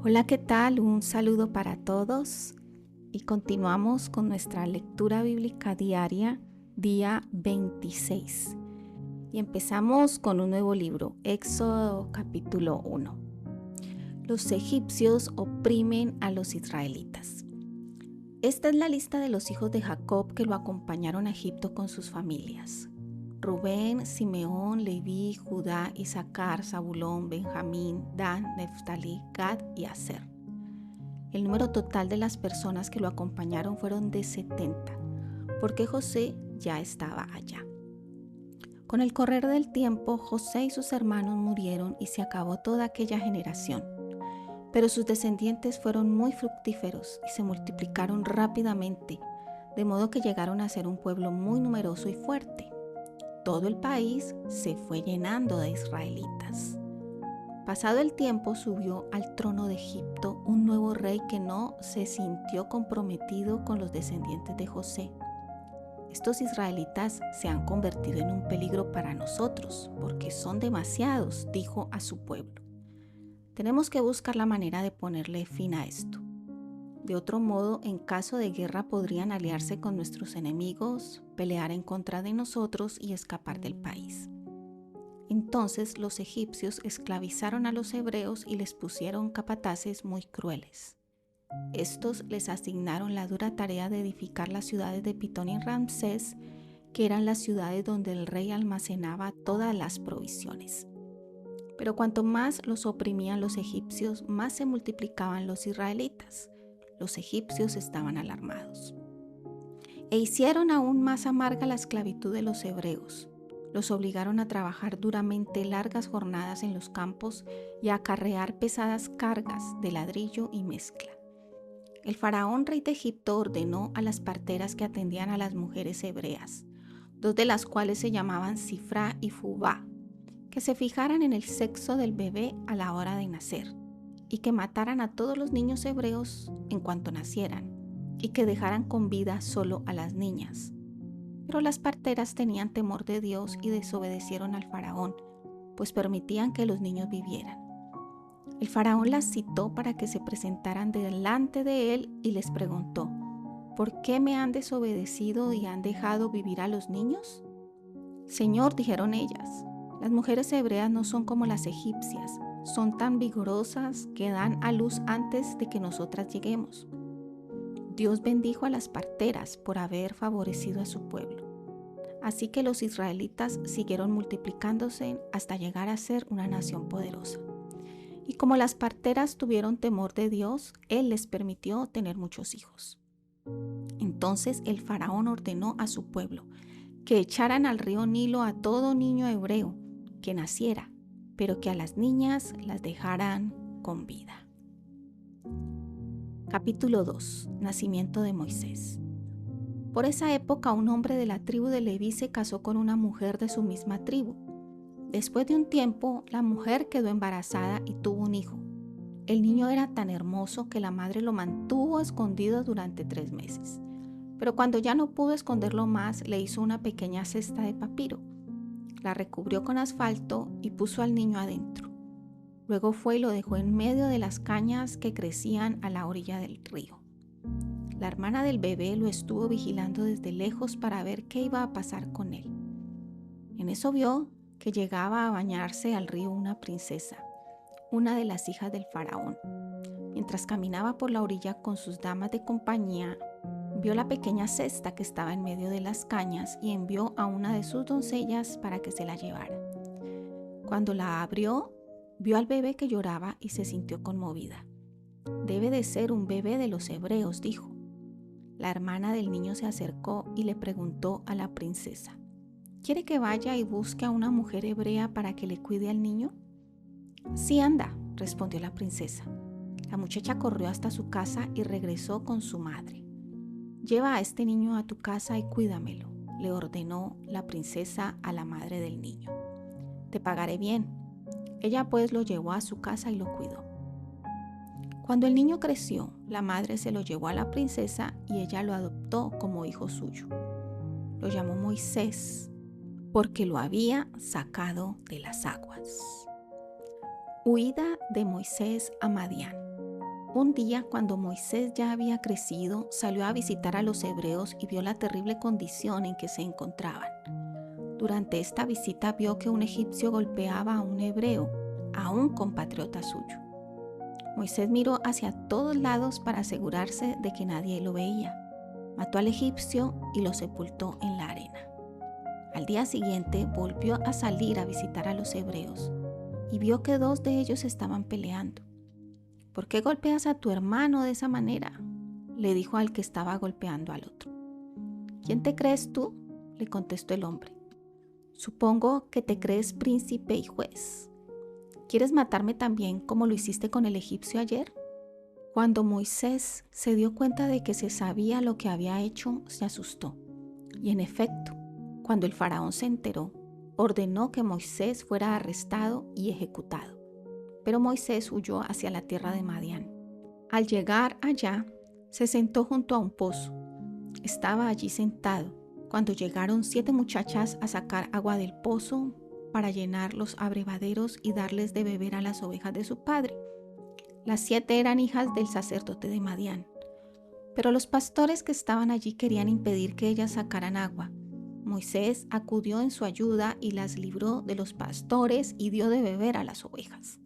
Hola, ¿qué tal? Un saludo para todos y continuamos con nuestra lectura bíblica diaria, día 26. Y empezamos con un nuevo libro, Éxodo capítulo 1. Los egipcios oprimen a los israelitas. Esta es la lista de los hijos de Jacob que lo acompañaron a Egipto con sus familias. Rubén, Simeón, Leví, Judá, Isaacar, Zabulón, Benjamín, Dan, Neftalí, Gad y Aser. El número total de las personas que lo acompañaron fueron de 70, porque José ya estaba allá. Con el correr del tiempo, José y sus hermanos murieron y se acabó toda aquella generación. Pero sus descendientes fueron muy fructíferos y se multiplicaron rápidamente, de modo que llegaron a ser un pueblo muy numeroso y fuerte. Todo el país se fue llenando de israelitas. Pasado el tiempo, subió al trono de Egipto un nuevo rey que no se sintió comprometido con los descendientes de José. Estos israelitas se han convertido en un peligro para nosotros, porque son demasiados, dijo a su pueblo. Tenemos que buscar la manera de ponerle fin a esto. De otro modo, en caso de guerra podrían aliarse con nuestros enemigos, pelear en contra de nosotros y escapar del país. Entonces los egipcios esclavizaron a los hebreos y les pusieron capataces muy crueles. Estos les asignaron la dura tarea de edificar las ciudades de Pitón y Ramsés, que eran las ciudades donde el rey almacenaba todas las provisiones. Pero cuanto más los oprimían los egipcios, más se multiplicaban los israelitas. Los egipcios estaban alarmados. E hicieron aún más amarga la esclavitud de los hebreos. Los obligaron a trabajar duramente largas jornadas en los campos y a acarrear pesadas cargas de ladrillo y mezcla. El faraón rey de Egipto ordenó a las parteras que atendían a las mujeres hebreas, dos de las cuales se llamaban Sifra y Fubá, que se fijaran en el sexo del bebé a la hora de nacer y que mataran a todos los niños hebreos en cuanto nacieran y que dejaran con vida solo a las niñas. Pero las parteras tenían temor de Dios y desobedecieron al faraón, pues permitían que los niños vivieran. El faraón las citó para que se presentaran delante de él y les preguntó: ¿por qué me han desobedecido y han dejado vivir a los niños? Señor, dijeron ellas, las mujeres hebreas no son como las egipcias, son tan vigorosas que dan a luz antes de que nosotras lleguemos. Dios bendijo a las parteras por haber favorecido a su pueblo. Así que los israelitas siguieron multiplicándose hasta llegar a ser una nación poderosa. Y como las parteras tuvieron temor de Dios, Él les permitió tener muchos hijos. Entonces el faraón ordenó a su pueblo que echaran al río Nilo a todo niño hebreo que naciera, pero que a las niñas las dejaran con vida. Capítulo 2. Nacimiento de Moisés. Por esa época un hombre de la tribu de Leví se casó con una mujer de su misma tribu. Después de un tiempo, la mujer quedó embarazada y tuvo un hijo. El niño era tan hermoso que la madre lo mantuvo escondido durante 3 meses. Pero cuando ya no pudo esconderlo más, le hizo una pequeña cesta de papiro. La recubrió con asfalto y puso al niño adentro. Luego fue y lo dejó en medio de las cañas que crecían a la orilla del río. La hermana del bebé lo estuvo vigilando desde lejos para ver qué iba a pasar con él. En eso vio que llegaba a bañarse al río una princesa, una de las hijas del faraón. Mientras caminaba por la orilla con sus damas de compañía, vio la pequeña cesta que estaba en medio de las cañas y envió a una de sus doncellas para que se la llevara. Cuando la abrió, vio al bebé que lloraba y se sintió conmovida. Debe de ser un bebé de los hebreos, dijo. La hermana del niño se acercó y le preguntó a la princesa: ¿quiere que vaya y busque a una mujer hebrea para que le cuide al niño? Sí, anda, respondió la princesa. La muchacha corrió hasta su casa y regresó con su madre. Lleva a este niño a tu casa y cuídamelo, le ordenó la princesa a la madre del niño. Te pagaré bien. Ella pues lo llevó a su casa y lo cuidó. Cuando el niño creció, la madre se lo llevó a la princesa y ella lo adoptó como hijo suyo. Lo llamó Moisés, porque lo había sacado de las aguas. Huida de Moisés a Madián. Un día, cuando Moisés ya había crecido, salió a visitar a los hebreos y vio la terrible condición en que se encontraban. Durante esta visita vio que un egipcio golpeaba a un hebreo, a un compatriota suyo. Moisés miró hacia todos lados para asegurarse de que nadie lo veía. Mató al egipcio y lo sepultó en la arena. Al día siguiente volvió a salir a visitar a los hebreos y vio que 2 de ellos estaban peleando. ¿Por qué golpeas a tu hermano de esa manera?, le dijo al que estaba golpeando al otro. ¿Quién te crees tú?, le contestó el hombre. Supongo que te crees príncipe y juez. ¿Quieres matarme también como lo hiciste con el egipcio ayer? Cuando Moisés se dio cuenta de que se sabía lo que había hecho, se asustó. Y en efecto, cuando el faraón se enteró, ordenó que Moisés fuera arrestado y ejecutado. Pero Moisés huyó hacia la tierra de Madián. Al llegar allá, se sentó junto a un pozo. Estaba allí sentado cuando llegaron 7 muchachas a sacar agua del pozo para llenar los abrevaderos y darles de beber a las ovejas de su padre. Las 7 eran hijas del sacerdote de Madián. Pero los pastores que estaban allí querían impedir que ellas sacaran agua. Moisés acudió en su ayuda y las libró de los pastores y dio de beber a las ovejas.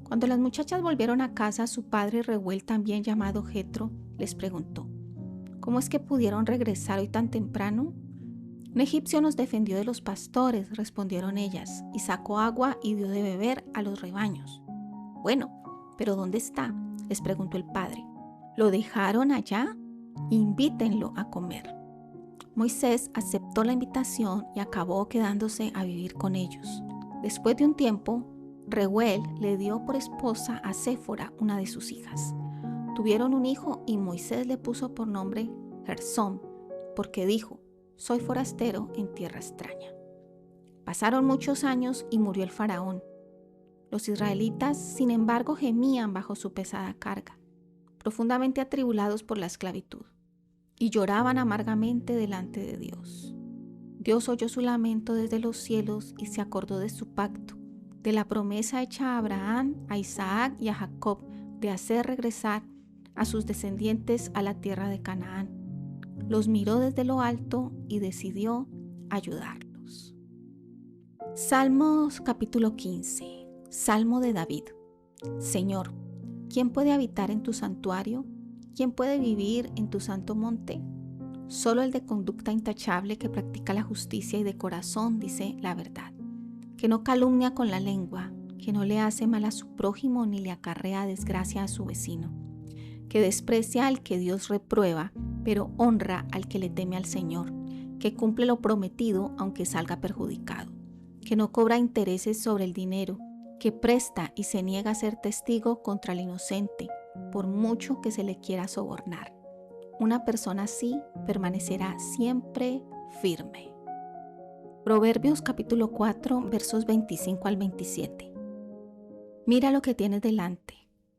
Cuando las muchachas volvieron a casa, su padre Reuel, también llamado Jetro, les preguntó: ¿Cómo es que pudieron regresar hoy tan temprano? Un egipcio nos defendió de los pastores, respondieron ellas, y sacó agua y dio de beber a los rebaños. Bueno, ¿pero dónde está?, les preguntó el padre. ¿Lo dejaron allá? Invítenlo a comer. Moisés aceptó la invitación y acabó quedándose a vivir con ellos. Después de un tiempo, Reuel le dio por esposa a Séfora, una de sus hijas. Tuvieron un hijo y Moisés le puso por nombre Gersón, porque dijo: soy forastero en tierra extraña. Pasaron muchos años y murió el faraón. Los israelitas, sin embargo, gemían bajo su pesada carga, profundamente atribulados por la esclavitud, y lloraban amargamente delante de Dios. Dios oyó su lamento desde los cielos y se acordó de su pacto, de la promesa hecha a Abraham, a Isaac y a Jacob de hacer regresar a sus descendientes a la tierra de Canaán. Los miró desde lo alto y decidió ayudarlos. Salmos capítulo 15. Salmo de David. Señor, ¿quién puede habitar en tu santuario? ¿Quién puede vivir en tu santo monte? Solo el de conducta intachable, que practica la justicia y de corazón dice la verdad, que no calumnia con la lengua, que no le hace mal a su prójimo ni le acarrea desgracia a su vecino, que desprecia al que Dios reprueba, pero honra al que le teme al Señor, que cumple lo prometido aunque salga perjudicado, que no cobra intereses sobre el dinero, que presta y se niega a ser testigo contra el inocente, por mucho que se le quiera sobornar. Una persona así permanecerá siempre firme. Proverbios capítulo 4, versos 25 al 27. Mira lo que tienes delante,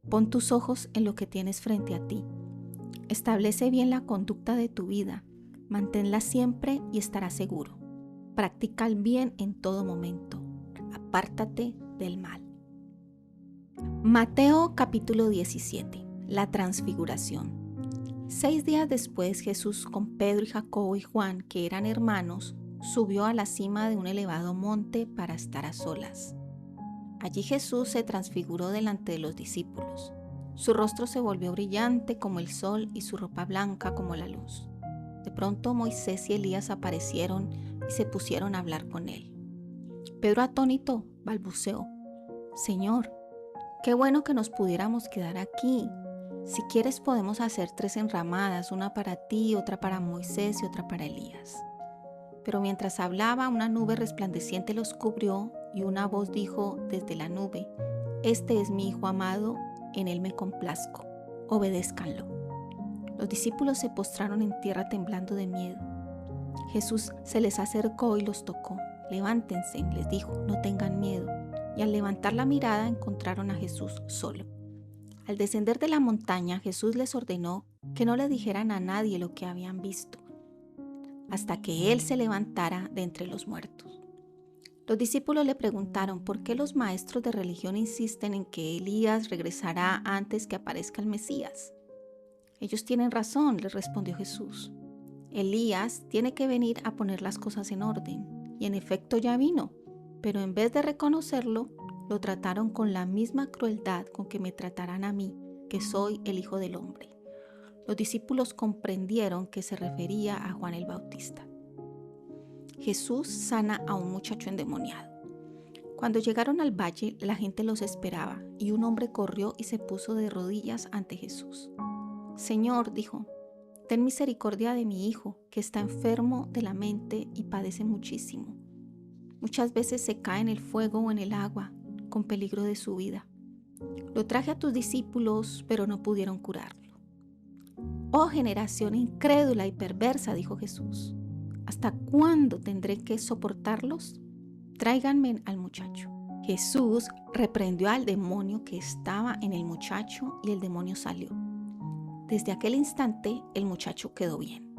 pon tus ojos en lo que tienes frente a ti. Establece bien la conducta de tu vida, manténla siempre y estarás seguro. Practica el bien en todo momento, apártate del mal. Mateo capítulo 17. La transfiguración. 6 días después, Jesús, con Pedro y Jacobo y Juan, que eran hermanos, subió a la cima de un elevado monte para estar a solas. Allí Jesús se transfiguró delante de los discípulos. Su rostro se volvió brillante como el sol y su ropa blanca como la luz. De pronto Moisés y Elías aparecieron y se pusieron a hablar con él. Pedro, atónito, balbuceó: Señor, qué bueno que nos pudiéramos quedar aquí. Si quieres podemos hacer 3 enramadas, una para ti, otra para Moisés y otra para Elías. Pero mientras hablaba, una nube resplandeciente los cubrió y una voz dijo desde la nube: Este es mi Hijo amado, en él me complazco, obedézcanlo. Los discípulos se postraron en tierra temblando de miedo. Jesús se les acercó y los tocó. Levántense, les dijo, no tengan miedo. Y al levantar la mirada encontraron a Jesús solo. Al descender de la montaña, Jesús les ordenó que no le dijeran a nadie lo que habían visto, hasta que Él se levantara de entre los muertos. Los discípulos le preguntaron por qué los maestros de religión insisten en que Elías regresará antes que aparezca el Mesías. Ellos tienen razón, les respondió Jesús. Elías tiene que venir a poner las cosas en orden, y en efecto ya vino, pero en vez de reconocerlo, lo trataron con la misma crueldad con que me tratarán a mí, que soy el Hijo del Hombre. Los discípulos comprendieron que se refería a Juan el Bautista. Jesús sana a un muchacho endemoniado. Cuando llegaron al valle, la gente los esperaba, y un hombre corrió y se puso de rodillas ante Jesús. Señor, dijo, ten misericordia de mi hijo, que está enfermo de la mente y padece muchísimo. Muchas veces se cae en el fuego o en el agua, con peligro de su vida. Lo traje a tus discípulos, pero no pudieron curarlo. Oh generación incrédula y perversa, dijo Jesús, ¿hasta cuándo tendré que soportarlos? Tráiganme al muchacho. Jesús reprendió al demonio que estaba en el muchacho y el demonio salió. Desde aquel instante el muchacho quedó bien.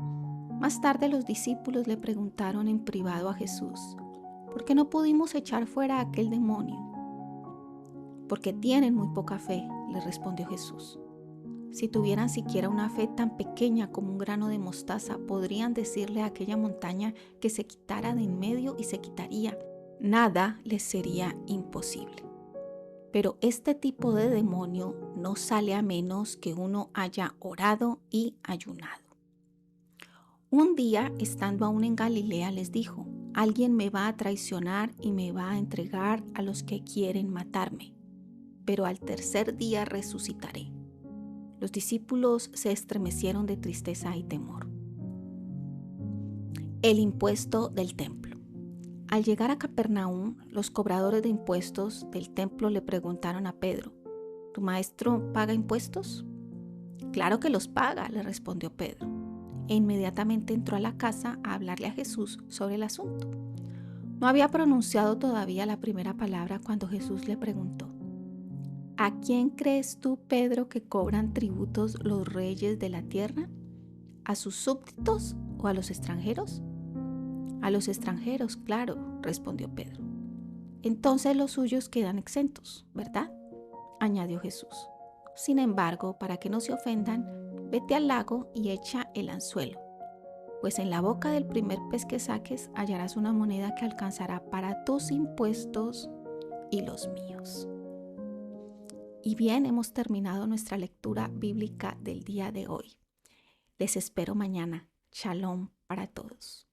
Más tarde los discípulos le preguntaron en privado a Jesús, ¿por qué no pudimos echar fuera a aquel demonio? Porque tienen muy poca fe, le respondió Jesús. Si tuvieran siquiera una fe tan pequeña como un grano de mostaza, podrían decirle a aquella montaña que se quitara de en medio y se quitaría. Nada les sería imposible. Pero este tipo de demonio no sale a menos que uno haya orado y ayunado. Un día, estando aún en Galilea, les dijo, alguien me va a traicionar y me va a entregar a los que quieren matarme, pero al tercer día resucitaré. Los discípulos se estremecieron de tristeza y temor. El impuesto del templo. Al llegar a Capernaum, los cobradores de impuestos del templo le preguntaron a Pedro, ¿tu maestro paga impuestos? Claro que los paga, le respondió Pedro, e inmediatamente entró a la casa a hablarle a Jesús sobre el asunto. No había pronunciado todavía la primera palabra cuando Jesús le preguntó, ¿a quién crees tú, Pedro, que cobran tributos los reyes de la tierra? ¿A sus súbditos o a los extranjeros? A los extranjeros, claro, respondió Pedro. Entonces los suyos quedan exentos, ¿verdad? Añadió Jesús. Sin embargo, para que no se ofendan, vete al lago y echa el anzuelo, pues en la boca del primer pez que saques hallarás una moneda que alcanzará para tus impuestos y los míos. Y bien, hemos terminado nuestra lectura bíblica del día de hoy. Les espero mañana. Shalom para todos.